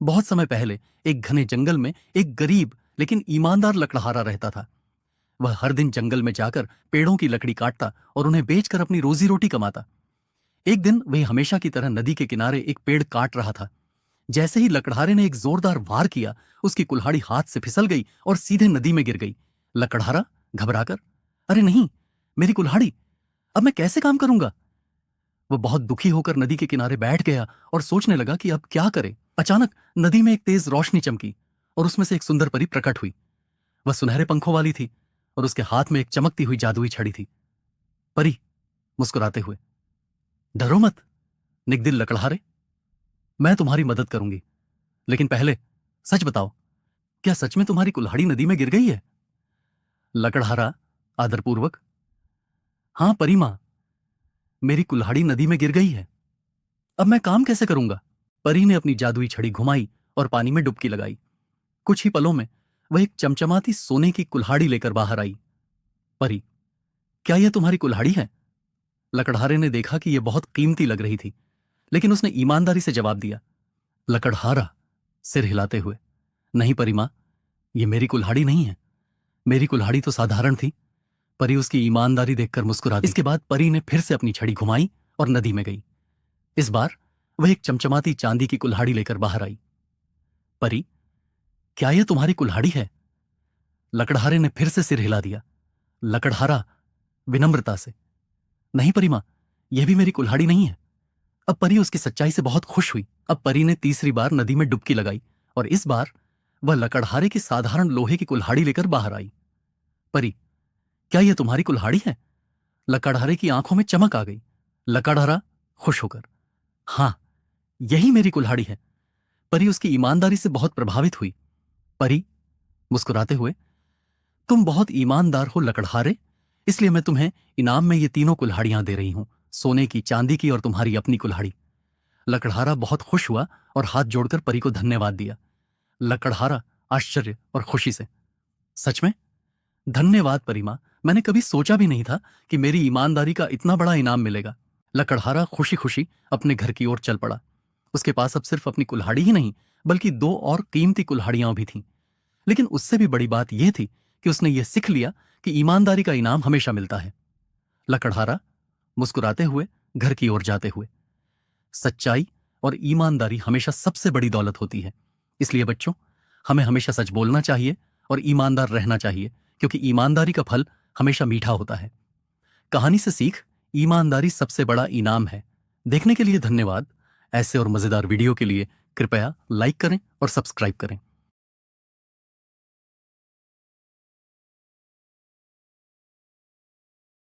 बहुत समय पहले एक घने जंगल में एक गरीब लेकिन ईमानदार लकड़हारा रहता था। वह हर दिन जंगल में जाकर पेड़ों की लकड़ी काटता और उन्हें बेचकर अपनी रोजी रोटी कमाता। एक दिन वह हमेशा की तरह नदी के किनारे एक पेड़ काट रहा था। जैसे ही लकड़हारे ने एक जोरदार वार किया, उसकी कुल्हाड़ी हाथ से फिसल गई और सीधे नदी में गिर गई। लकड़हारा घबराकर, अरे नहीं, मेरी कुल्हाड़ी, अब मैं कैसे काम करूंगा? वह बहुत दुखी होकर नदी के किनारे बैठ गया और सोचने लगा कि अब क्या करे। अचानक नदी में एक तेज रोशनी चमकी और उसमें से एक सुंदर परी प्रकट हुई। वह सुनहरे पंखों वाली थी और उसके हाथ में एक चमकती हुई जादुई छड़ी थी। परी मुस्कुराते हुए, डरो मत निग्दिल लकड़हारे, मैं तुम्हारी मदद करूंगी। लेकिन पहले सच बताओ, क्या सच में तुम्हारी कुल्हाड़ी नदी में गिर गई है? लकड़हारा आदरपूर्वक, हां परी मां, मेरी कुल्हाड़ी नदी में गिर गई है। अब मैं काम कैसे करूंगा? परी ने अपनी जादुई छड़ी घुमाई और पानी में डुबकी लगाई। कुछ ही पलों में वह एक चमचमाती सोने की कुल्हाड़ी लेकर बाहर आई। परी, क्या यह तुम्हारी कुल्हाड़ी है? लकड़हारे ने देखा कि यह बहुत कीमती लग रही थी, लेकिन उसने ईमानदारी से जवाब दिया। लकड़हारा सिर हिलाते हुए, नहीं परी मां, यह मेरी कुल्हाड़ी नहीं है। मेरी कुल्हाड़ी तो साधारण थी। परी उसकी ईमानदारी देखकर मुस्कुरा दी। इसके बाद परी ने फिर से अपनी छड़ी घुमाई और नदी में गई। इस बार वह एक चमचमाती चांदी की कुल्हाड़ी लेकर बाहर आई। परी, क्या यह तुम्हारी कुल्हाड़ी है? लकड़हारे ने फिर से सिर हिला दिया। लकड़हारा विनम्रता से, नहीं परी मां, यह भी मेरी कुल्हाड़ी नहीं है। अब परी उसकी सच्चाई से बहुत खुश हुई। अब परी ने तीसरी बार नदी में डुबकी लगाई और इस बार वह लकड़हारे की साधारण लोहे की कुल्हाड़ी लेकर बाहर आई। परी, क्या यह तुम्हारी कुल्हाड़ी है? लकड़हारे की आंखों में चमक आ गई। लकड़हारा खुश होकर, हां, यही मेरी कुल्हाड़ी है। परी उसकी ईमानदारी से बहुत प्रभावित हुई। परी मुस्कुराते हुए, तुम बहुत ईमानदार हो लकड़हारे, इसलिए मैं तुम्हें इनाम में ये तीनों कुल्हाड़ियां दे रही हूं, सोने की, चांदी की और तुम्हारी अपनी कुल्हाड़ी। लकड़हारा बहुत खुश हुआ और हाथ जोड़कर परी को धन्यवाद दिया। लकड़हारा आश्चर्य और खुशी से, सच में? धन्यवाद परी मां, मैंने कभी सोचा भी नहीं था कि मेरी ईमानदारी का इतना बड़ा इनाम मिलेगा। लकड़हारा खुशी खुशी अपने घर की ओर चल पड़ा। उसके पास अब सिर्फ अपनी कुल्हाड़ी ही नहीं, बल्कि दो और कीमती कुल्हाड़ियां भी थीं। लेकिन उससे भी बड़ी बात यह थी कि उसने यह सीख लिया कि ईमानदारी का इनाम हमेशा मिलता है। लकड़हारा मुस्कुराते हुए घर की ओर जाते हुए, सच्चाई और ईमानदारी हमेशा सबसे बड़ी दौलत होती है। इसलिए बच्चों, हमें हमेशा सच बोलना चाहिए और ईमानदार रहना चाहिए, क्योंकि ईमानदारी का फल हमेशा मीठा होता है। कहानी से सीख, ईमानदारी सबसे बड़ा इनाम है। देखने के लिए धन्यवाद। ऐसे और मजेदार वीडियो के लिए कृपया लाइक करें और सब्सक्राइब करें।